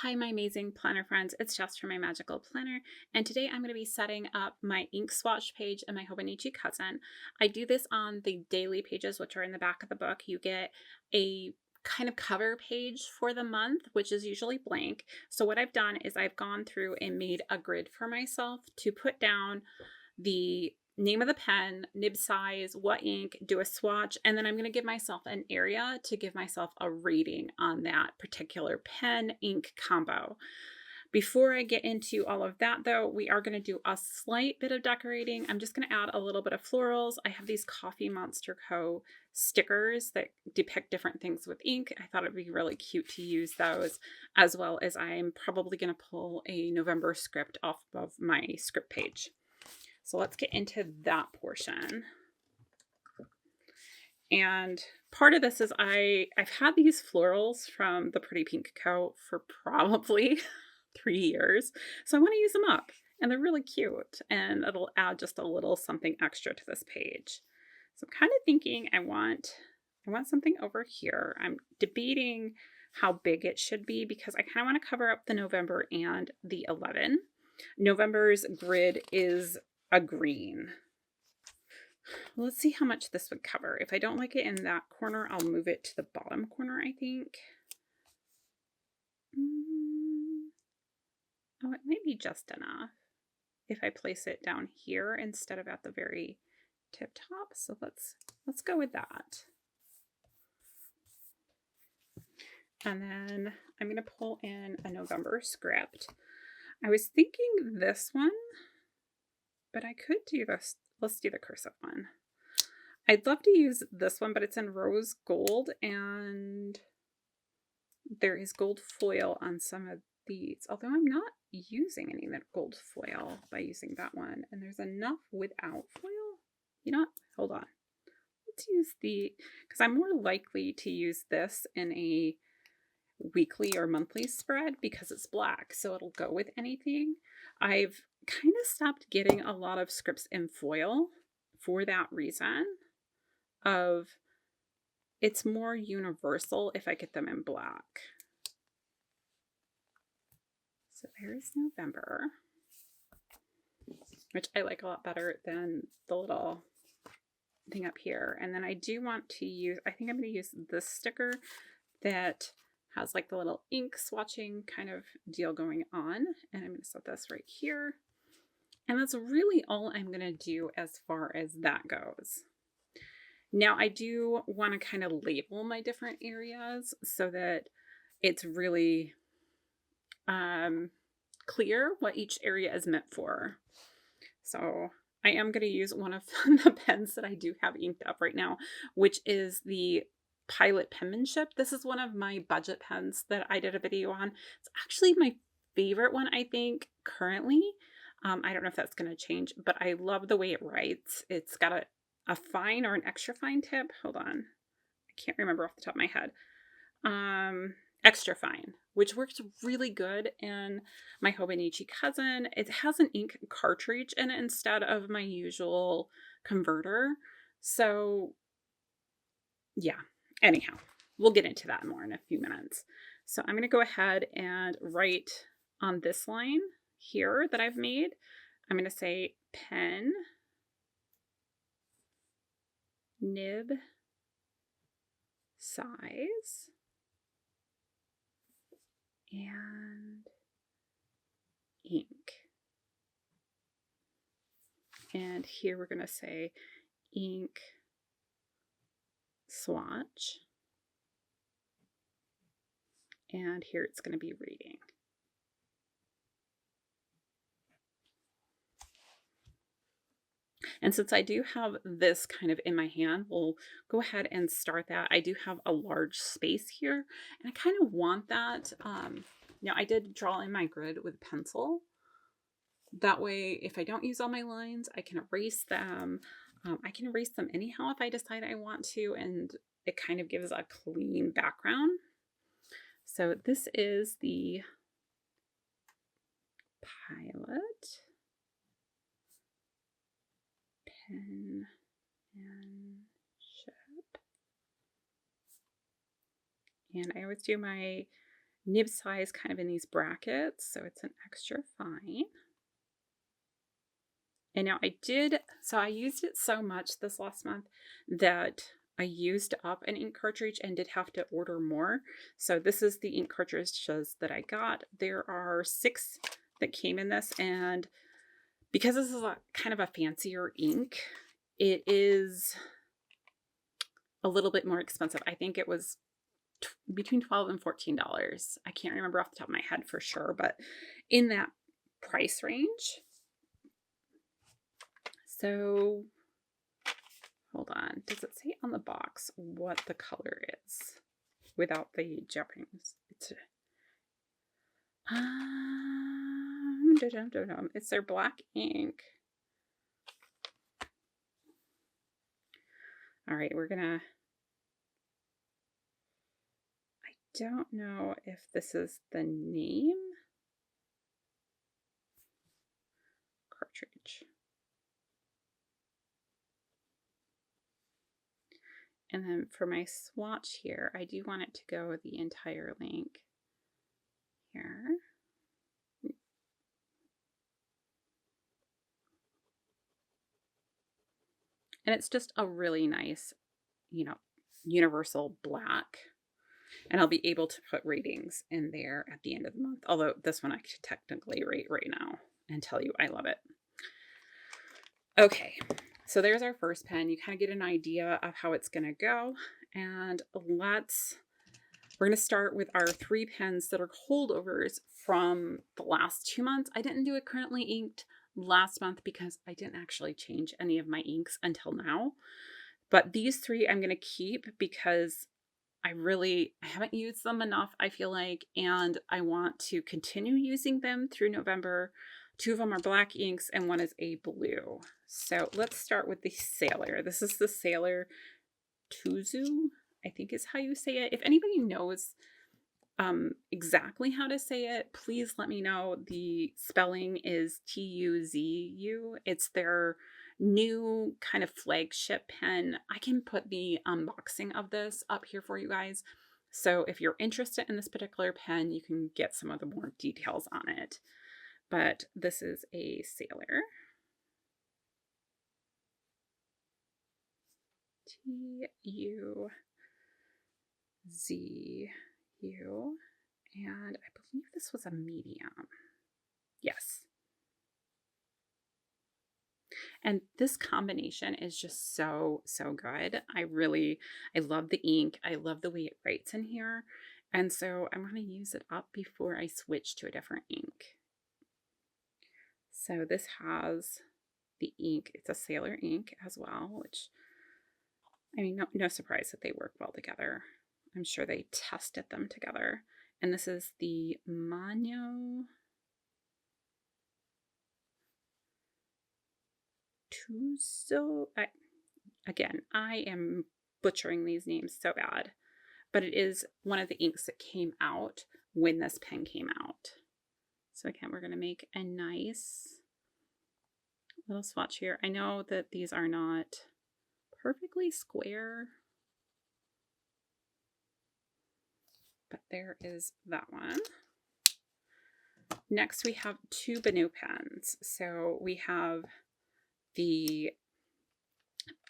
Hi, my amazing planner friends. It's Jess from My Magical Planner, and today I'm going to be setting up my ink swatch page in my Hobonichi Cousin. I do this on the daily pages, which are in the back of the book. You get a kind of cover page for the month, which is usually blank. So what I've done is I've gone through and made a grid for myself to put down the name of the pen, nib size, what ink, do a swatch, and then I'm going to give myself an area to give myself a rating on that particular pen ink combo. Before I get into all of that though, we are going to do a slight bit of decorating. I'm just going to add a little bit of florals. I have these Coffee Monster Co. stickers that depict different things with ink. I thought it'd be really cute to use those, as well as I'm probably going to pull a November script off of my script page. So let's get into that portion. And part of this is I've had these florals from the Pretty Pink Co. for probably 3 years. So I want to use them up. And they're really cute. And it'll add just a little something extra to this page. So I'm kind of thinking I want something over here. I'm debating how big it should be because I kind of want to cover up the November and the 11. November's grid is a green. Let's see how much this would cover. If I don't like it in that corner, I'll move it to the bottom corner, I think. Oh, it might be just enough if I place it down here instead of at the very tip top. So let's go with that. And then I'm going to pull in a November script. I was thinking this one, but I could do this. Let's do the cursive one. I'd love to use this one, but it's in rose gold and there is gold foil on some of these, although I'm not using any of that gold foil by using that one. And there's enough without foil. You know what? Hold on. Let's use because I'm more likely to use this in a weekly or monthly spread because it's black, so it'll go with anything. I've kind of stopped getting a lot of scripts in foil for that reason of it's more universal if I get them in black. So there's November, which I like a lot better than the little thing up here. And then I do want to use, I think I'm going to use this sticker that has like the little ink swatching kind of deal going on. And I'm going to set this right here. And that's really all I'm going to do as far as that goes. Now I do want to kind of label my different areas so that it's really clear what each area is meant for. So I am going to use one of the pens that I do have inked up right now, which is the Pilot Penmanship. This is one of my budget pens that I did a video on. It's actually my favorite one, I think, currently. I don't know if that's going to change, but I love the way it writes. It's got a fine or an extra fine tip. Hold on. I can't remember off the top of my head. Extra fine, which works really good in my Hobonichi Cousin. It has an ink cartridge in it instead of my usual converter. So yeah, anyhow, we'll get into that more in a few minutes. So I'm going to go ahead and write on this line here that I've made. I'm going to say pen, nib, size, and ink. And here we're going to say ink swatch. And here it's going to be reading. And since I do have this kind of in my hand, we'll go ahead and start that. I do have a large space here, and I kind of want that. Now, I did draw in my grid with pencil. That way, if I don't use all my lines, I can erase them. I can erase them anyhow if I decide I want to, and it kind of gives a clean background. So this is the Pilot Penmanship. And I always do my nib size kind of in these brackets, so it's an extra fine. And now I used it so much this last month that I used up an ink cartridge and did have to order more. So this is the ink cartridges that I got. There are 6 that came in this, and because this is kind of a fancier ink, it is a little bit more expensive. I think it was between $12 and $14. I can't remember off the top of my head for sure, but in that price range. So hold on. Does it say on the box what the color is without the Japanese? It's their black ink. All right, I don't know if this is the name. Cartridge. And then for my swatch here, I do want it to go the entire length here. And it's just a really nice, universal black. And I'll be able to put ratings in there at the end of the month. Although this one I could technically rate right now and tell you I love it. Okay, so there's our first pen. You kind of get an idea of how it's going to go. And we're going to start with our 3 pens that are holdovers from the last 2 months. I didn't do it currently inked last month because I didn't actually change any of my inks until now. But these 3 I'm going to keep because I haven't used them enough, I feel like, and I want to continue using them through November. 2 of them are black inks and 1 is a blue. So let's start with the Salior. This is the Salior Tuzu, I think is how you say it. If anybody knows exactly how to say it, please let me know. The spelling is Tuzu. It's their new kind of flagship pen. I can put the unboxing of this up here for you guys. So if you're interested in this particular pen, you can get some of the more details on it. But this is a Salior. Tuzu. And I believe this was a medium. Yes. And this combination is just so, so good. I love the ink. I love the way it writes in here. And so I'm going to use it up before I switch to a different ink. So this has the ink. It's a Salior ink as well, which, I mean, no surprise that they work well together. I'm sure they tested them together. And this is the Manyo Tuzu. Again, I am butchering these names so bad, but it is one of the inks that came out when this pen came out. So again, we're going to make a nice little swatch here. I know that these are not perfectly square, but there is that one. Next, we have 2 Benu pens. So we have the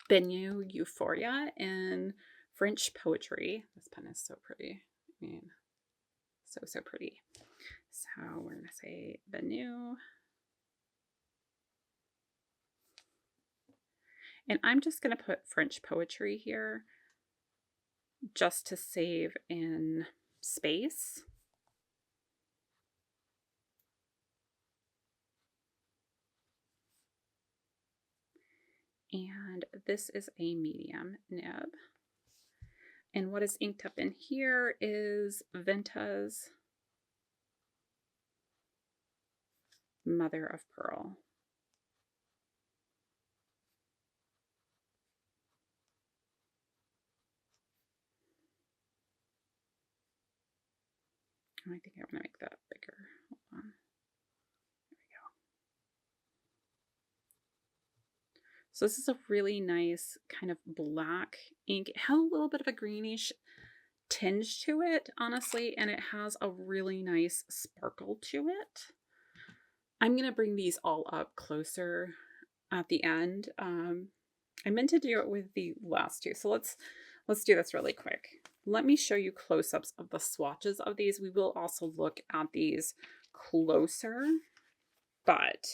Benu Euphoria in French poetry. This pen is so pretty. I mean, so pretty. So we're going to say Benu. And I'm just going to put French poetry here just to save in space. And this is a medium nib. And what is inked up in here is Vinta's Mother of Pearl. I think I want to make that bigger. Hold on. There we go. So this is a really nice kind of black ink. It had a little bit of a greenish tinge to it, honestly, and it has a really nice sparkle to it. I'm going to bring these all up closer at the end. I meant to do it with the last two, so let's do this really quick. Let me show you close-ups of the swatches of these. We will also look at these closer, but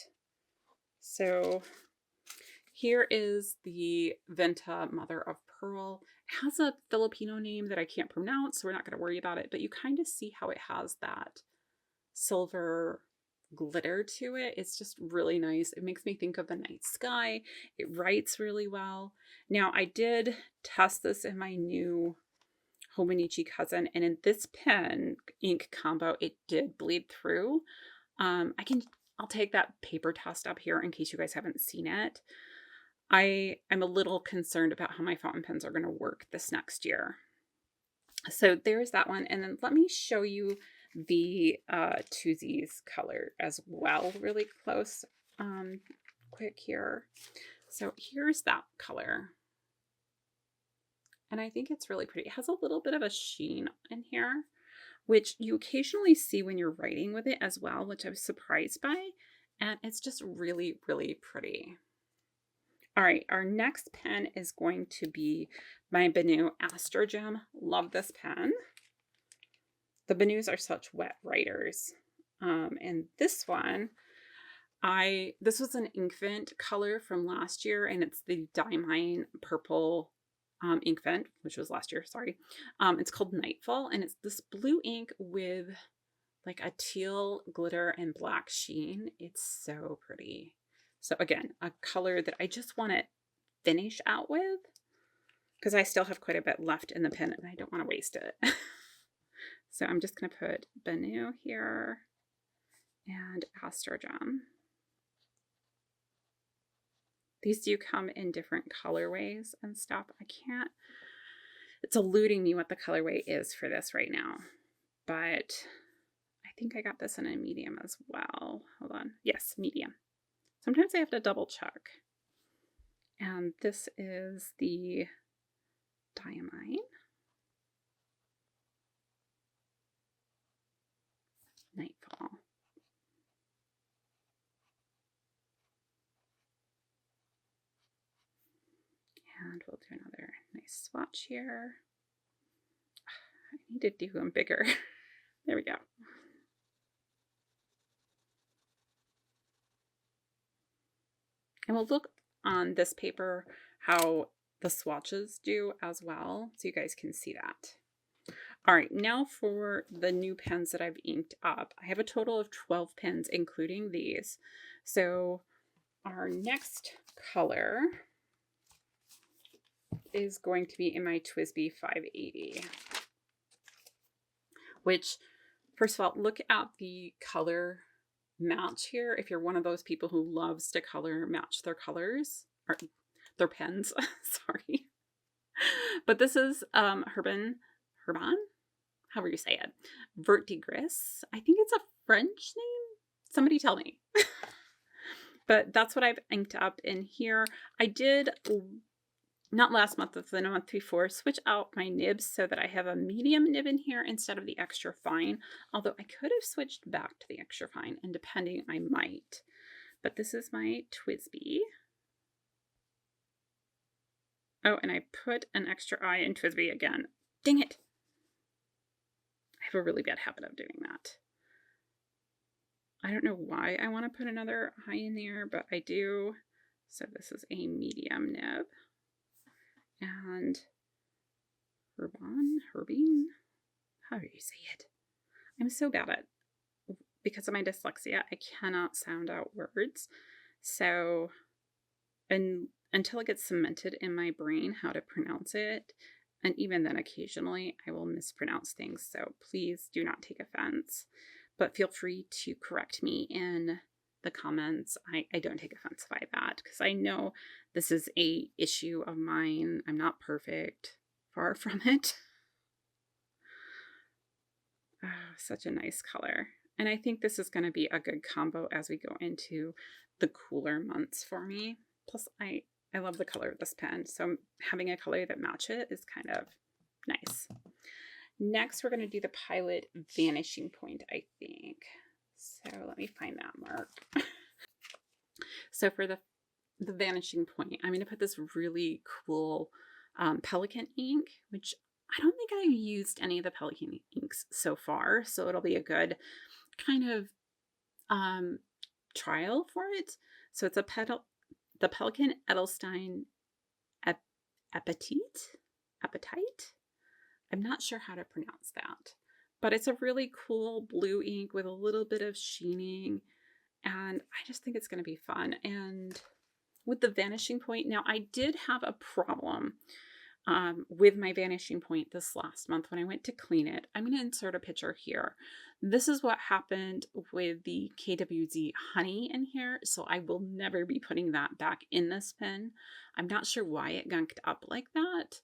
so here is the Vinta Mother of Pearl. It has a Filipino name that I can't pronounce, so we're not going to worry about it, but you kind of see how it has that silver glitter to it. It's just really nice. It makes me think of the night sky. It writes really well. Now, I did test this in my new Hobonichi Cousin, and in this pen ink combo, it did bleed through. I'll take that paper test up here in case you guys haven't seen it. I'm a little concerned about how my fountain pens are going to work this next year. So there's that one. And then let me show you the Tuzu's color as well, really close, quick here. So here's that color. And I think it's really pretty. It has a little bit of a sheen in here, which you occasionally see when you're writing with it as well, which I was surprised by. And it's just really, really pretty. All right, our next pen is going to be my Benu Astrogem. Love this pen. The Benus are such wet writers. And this one, this was an Inkvent color from last year, and it's the Diamine purple Inkvent, which was last year, sorry. It's called Nightfall, and it's this blue ink with like a teal glitter and black sheen. It's so pretty. So again, a color that I just want to finish out with because I still have quite a bit left in the pen and I don't want to waste it. So I'm just going to put Benu here and Astrogem. These do come in different colorways and stuff. It's eluding me what the colorway is for this right now, but I think I got this in a medium as well. Hold on. Yes, medium. Sometimes I have to double check. And this is the Diamine. Nightfall. And we'll do another nice swatch here. I need to do them bigger. There we go. And we'll look on this paper how the swatches do as well, so you guys can see that. All right, now for the new pens that I've inked up. I have a total of 12 pens, including these. So our next color is going to be in my Twsbi 580, which, first of all, look at the color match here. If you're one of those people who loves to color match their colors or their pens, sorry. But this is Herbin, however you say it, Vert de Gris. I think it's a French name. Somebody tell me. But that's what I've inked up in here. I did, not last month, but the month before, switch out my nibs so that I have a medium nib in here instead of the extra fine. Although I could have switched back to the extra fine, and depending, I might. But this is my Twsbi. Oh, and I put an extra I in Twsbi again. Dang it! I have a really bad habit of doing that. I don't know why I want to put another I in there, but I do. So this is a medium nib. And Herbin, how do you say it? I'm so bad at, because of my dyslexia, I cannot sound out words. So, and until it gets cemented in my brain how to pronounce it, and even then occasionally I will mispronounce things, so please do not take offense. But feel free to correct me in the comments. I don't take offense by that because I know this is a issue of mine. I'm not perfect, far from it. Oh, such a nice color. And I think this is going to be a good combo as we go into the cooler months for me. Plus I love the color of this pen, so having a color that matches it is kind of nice. Next, we're going to do the Pilot Vanishing Point, I think. So let me find that mark. So for the Vanishing Point, I'm going to put this really cool Pelikan ink, which I don't think I've used any of the Pelikan inks so far. So it'll be a good kind of trial for it. So it's the Pelikan Edlestein Appetite. I'm not sure how to pronounce that, but it's a really cool blue ink with a little bit of sheening, and I just think it's going to be fun. And with the Vanishing Point, now I did have a problem with my Vanishing Point this last month when I went to clean it. I'm going to insert a picture here. This is what happened with the KWZ Honey in here, so I will never be putting that back in this pen. I'm not sure why it gunked up like that,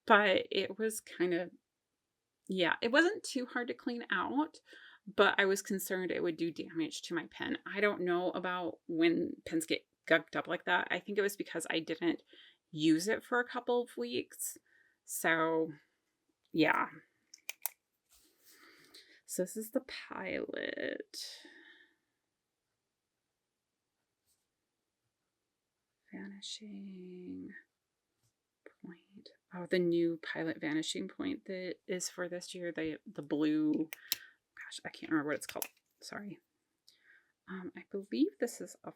but it was kind of, yeah, it wasn't too hard to clean out, but I was concerned it would do damage to my pen. I don't know about when pens get gunked up like that. I think it was because I didn't use it for a couple of weeks. So, yeah. So this is the Pilot. Vanishing Point. Oh, the new Pilot Vanishing Point that is for this year, the blue, gosh, I can't remember what it's called. Sorry. I believe this is a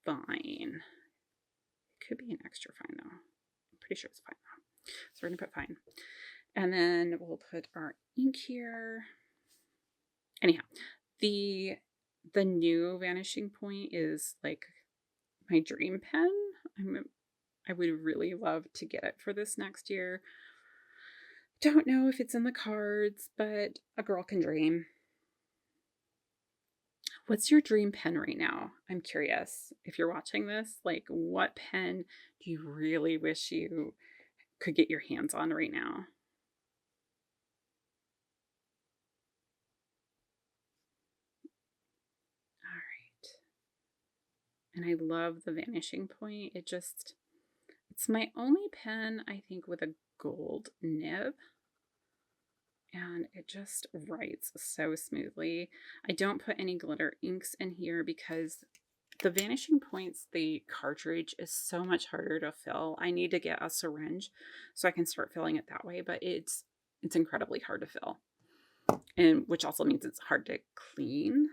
fine. It could be an extra fine though. I'm pretty sure it's fine though. So we're gonna put fine. And then we'll put our ink here. Anyhow, the new Vanishing Point is like my dream pen. I would really love to get it for this next year. Don't know if it's in the cards, but a girl can dream. What's your dream pen right now? I'm curious. If you're watching this, like, what pen do you really wish you could get your hands on right now? All right. And I love the Vanishing Point. It's my only pen, I think, with a gold nib. And it just writes so smoothly. I don't put any glitter inks in here because the Vanishing Points, the cartridge is so much harder to fill. I need to get a syringe so I can start filling it that way, but it's incredibly hard to fill. And which also means it's hard to clean.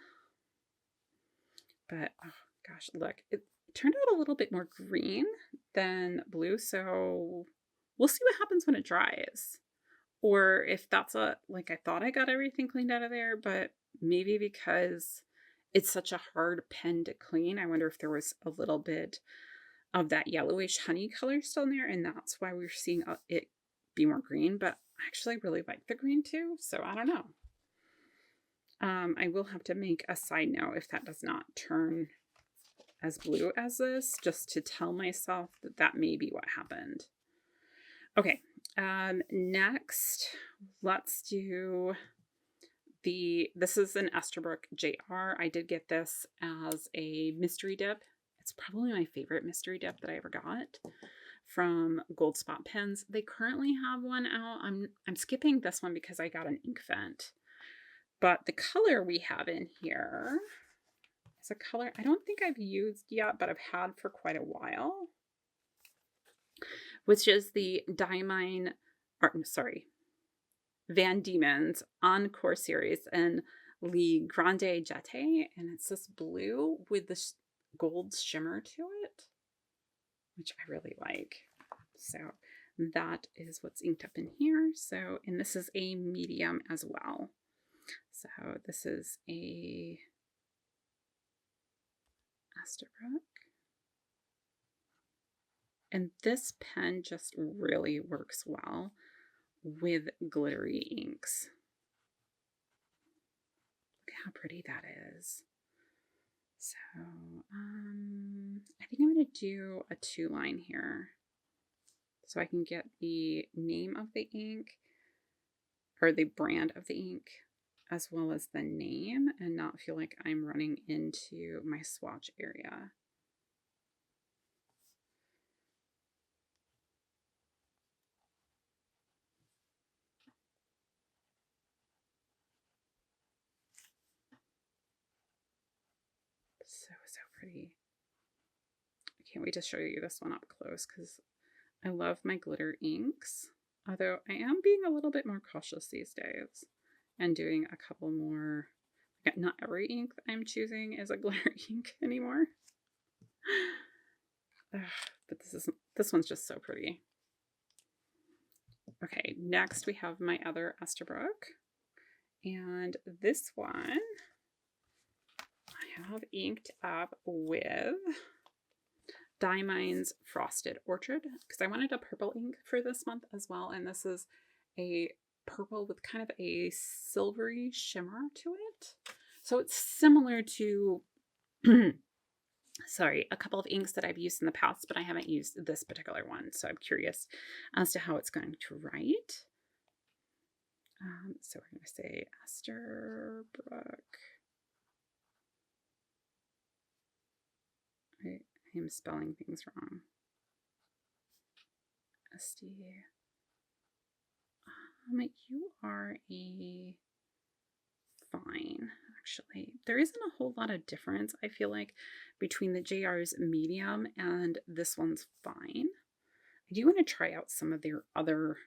But oh gosh, look, it turned out a little bit more green than blue, so we'll see what happens when it dries. Or if that's like I thought I got everything cleaned out of there, but maybe because it's such a hard pen to clean, I wonder if there was a little bit of that yellowish honey color still in there, and that's why we're seeing it be more green. But I actually really like the green too, so I don't know. I will have to make a side note if that does not turn as blue as this, just to tell myself that that may be what happened. Okay, next, let's do this is an Esterbrook Jr. I did get this as a mystery dip. It's probably my favorite mystery dip that I ever got from Gold Spot Pens. They currently have one out. I'm skipping this one because I got an ink vent. But the color we have in here is a color I don't think I've used yet, but I've had for quite a while, which is the Diamine, Van Diemen's Encore series and Le Grande Jete, and it's this blue with this gold shimmer to it, which I really like. So that is what's inked up in here. So, and this is a medium as well. So this is a Esterbrook. And this pen just really works well with glittery inks. Look how pretty that is. So, I think I'm going to do a 2-line here so I can get the name of the ink or the brand of the ink as well as the name and not feel like I'm running into my swatch area. So, so pretty. I can't wait to show you this one up close because I love my glitter inks. Although I am being a little bit more cautious these days and doing a couple more. Not every ink that I'm choosing is a glitter ink anymore. But this one's just so pretty. Okay, next we have my other Esterbrook. And this one I have inked up with Diamine's Frosted Orchard because I wanted a purple ink for this month as well. And this is a purple with kind of a silvery shimmer to it. So it's similar to, sorry, a couple of inks that I've used in the past, but I haven't used this particular one. So I'm curious as to how it's going to write. So we're going to say Esterbrook. I am spelling things wrong. Estie. You are a fine, actually. There isn't a whole lot of difference, I feel like, between the JR's medium and this one's fine. I do want to try out some of their other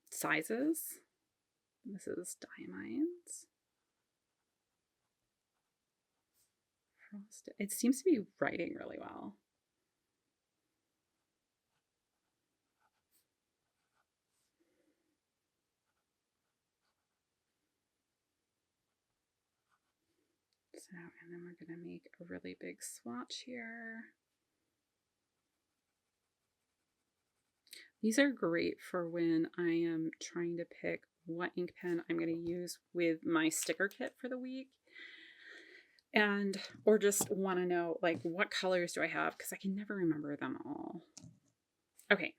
sizes. This is Diamine's. Frosted. It seems to be writing really well. So, and then we're going to make a really big swatch here. These are great for when I am trying to pick what ink pen I'm going to use with my sticker kit for the week. And, or just want to know, like, what colors do I have? Because I can never remember them all. Okay,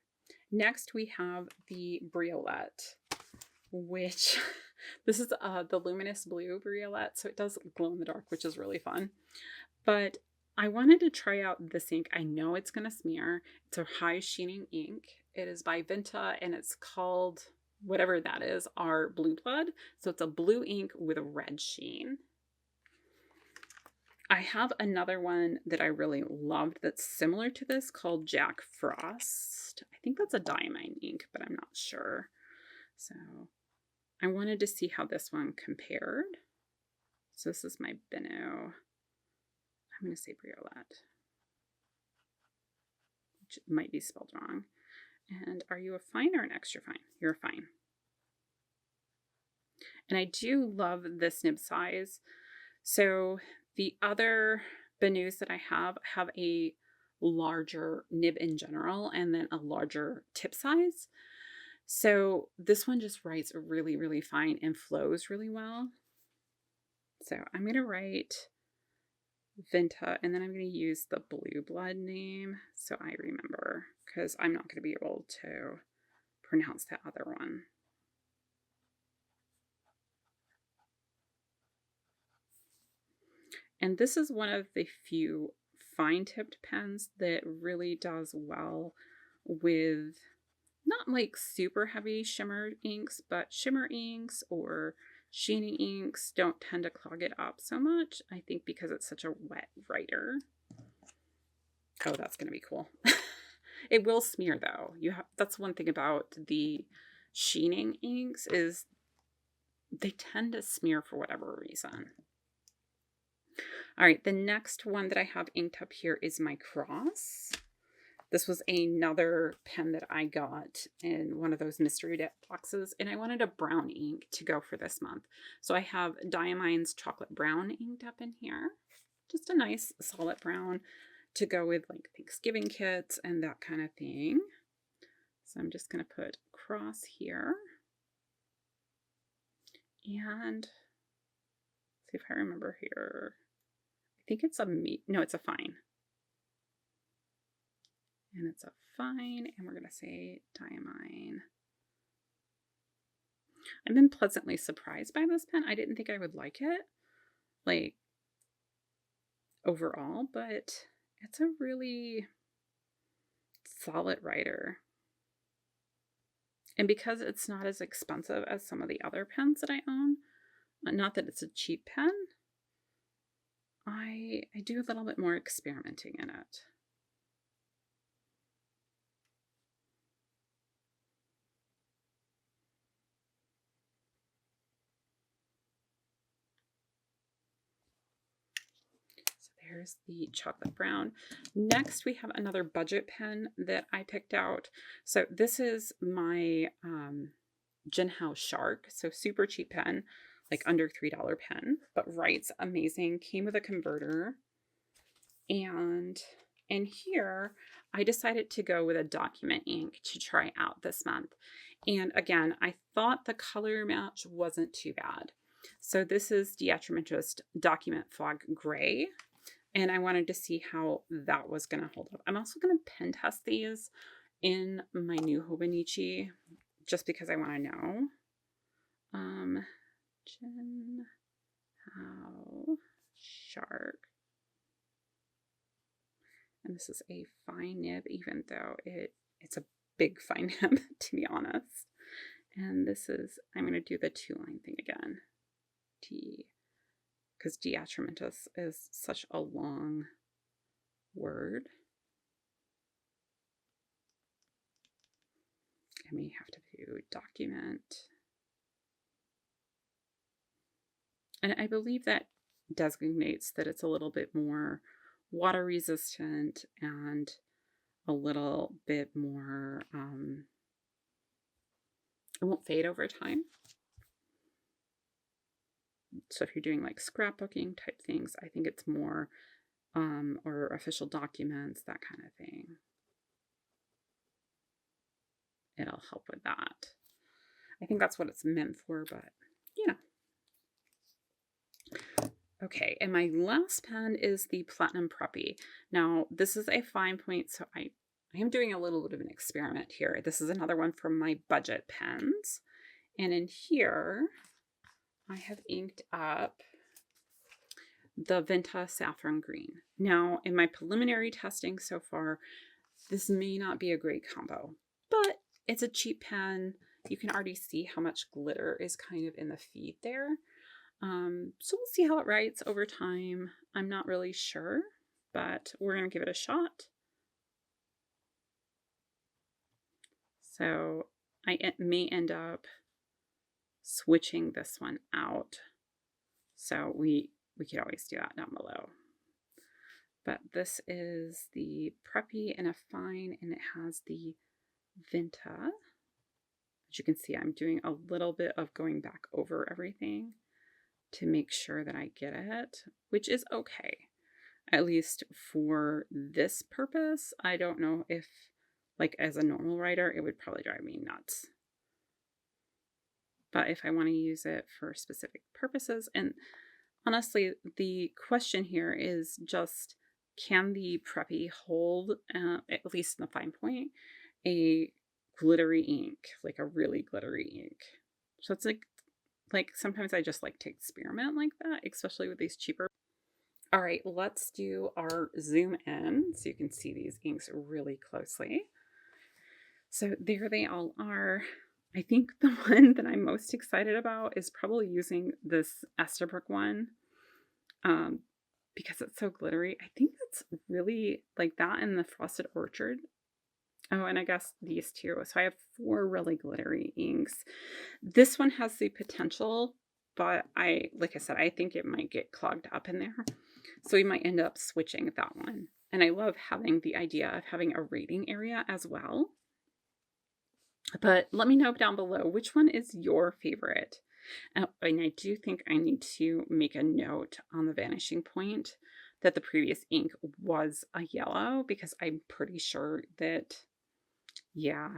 next we have the Briolette, which this is the Luminous Bleu Briolette. So it does glow in the dark, which is really fun. But I wanted to try out this ink. I know it's going to smear. It's a high sheening ink. It is by Vinta and it's called, whatever that is, our Blue Blood. So it's a blue ink with a red sheen. I have another one that I really loved that's similar to this called Jack Frost. I think that's a Diamine ink, but I'm not sure. So I wanted to see how this one compared. So this is my Benu. I'm going to say Briolette, which might be spelled wrong. And are you a fine or an extra fine? You're a fine. And I do love this nib size. So the other Benus that I have a larger nib in general and then a larger tip size. So this one just writes really, really fine and flows really well. So I'm going to write Vinta, and then I'm going to use the Blue Blood name so I remember, because I'm not going to be able to pronounce that other one. And this is one of the few fine-tipped pens that really does well with not like super heavy shimmer inks, but shimmer inks or sheening inks don't tend to clog it up so much, I think, because it's such a wet writer. Oh, that's going to be cool. It will smear though. That's one thing about the sheening inks is they tend to smear for whatever reason. All right, the next one that I have inked up here is my Cross. This was another pen that I got in one of those mystery boxes, and I wanted a brown ink to go for this month. So I have Diamine's Chocolate Brown inked up in here. Just a nice solid brown to go with like Thanksgiving kits and that kind of thing. So I'm just going to put Cross here. And see if I remember here. I think it's it's a fine. And it's a fine, and we're going to say Diamine. I've been pleasantly surprised by this pen. I didn't think I would like it, like, overall, but it's a really solid writer. And because it's not as expensive as some of the other pens that I own, not that it's a cheap pen, I do a little bit more experimenting in it. So there's the chocolate brown. Next, we have another budget pen that I picked out. So this is my Jinhao Shark. So super cheap pen, like under $3 pen, but writes amazing. Came with a converter. And in here, I decided to go with a document ink to try out this month. And again, I thought the color match wasn't too bad. So this is Diatramento's Document Fog Gray. And I wanted to see how that was going to hold up. I'm also going to pen test these in my new Hobonichi just because I want to know. Jinhao Shark. And this is a fine nib, even though it's a big fine nib, to be honest. And this is, I'm going to do the 2-line thing again. T, because Diatramentus is such a long word. And we have to do document. And I believe that designates that it's a little bit more water resistant and a little bit more, it won't fade over time. So if you're doing like scrapbooking type things, I think it's more, or official documents, that kind of thing. It'll help with that. I think that's what it's meant for, but yeah. Okay, and my last pen is the Platinum Preppy. Now, this is a fine point, so I am doing a little bit of an experiment here. This is another one from my budget pens. And in here, I have inked up the Vinta Saffron Green. Now, in my preliminary testing so far, this may not be a great combo, but it's a cheap pen. You can already see how much glitter is kind of in the feed there. So we'll see how it writes over time. I'm not really sure, but we're going to give it a shot. So I may end up switching this one out. So we could always do that down below. But this is the Preppy in a fine, and it has the Vinta. As you can see, I'm doing a little bit of going back over everything to make sure that I get it, which is okay. At least for this purpose. I don't know if, like as a normal writer, it would probably drive me nuts. But if I want to use it for specific purposes, and honestly, the question here is just, can the Preppy hold, at least in the fine point, a glittery ink, like a really glittery ink? So it's like sometimes I just like to experiment like that, especially with these cheaper. All right, let's do our zoom in so you can see these inks really closely. So there they all are. I think the one that I'm most excited about is probably using this Esterbrook one, because it's so glittery. I think that's really like that in the Frosted Orchard. Oh, and I guess these two. So I have 4 really glittery inks. This one has the potential, but like I said, I think it might get clogged up in there. So we might end up switching that one. And I love having the idea of having a rating area as well. But let me know down below, which one is your favorite? And I do think I need to make a note on the vanishing point that the previous ink was a yellow, because I'm pretty sure that, yeah,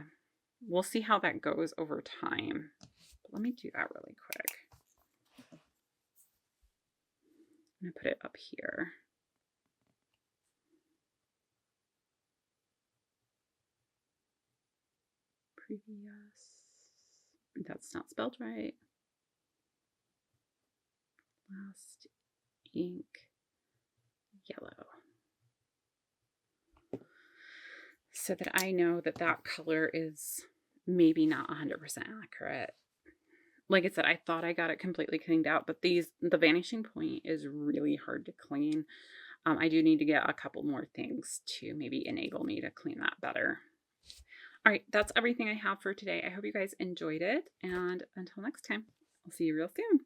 we'll see how that goes over time. But let me do that really quick. I'm going to put it up here. Previous. That's not spelled right. Last ink yellow. So that I know that that color is maybe not 100% accurate. like I said, I thought I got it completely cleaned out, but the vanishing point is really hard to clean. I do need to get a couple more things to maybe enable me to clean that better. All right, that's everything I have for today. I hope you guys enjoyed it, and until next time, I'll see you real soon.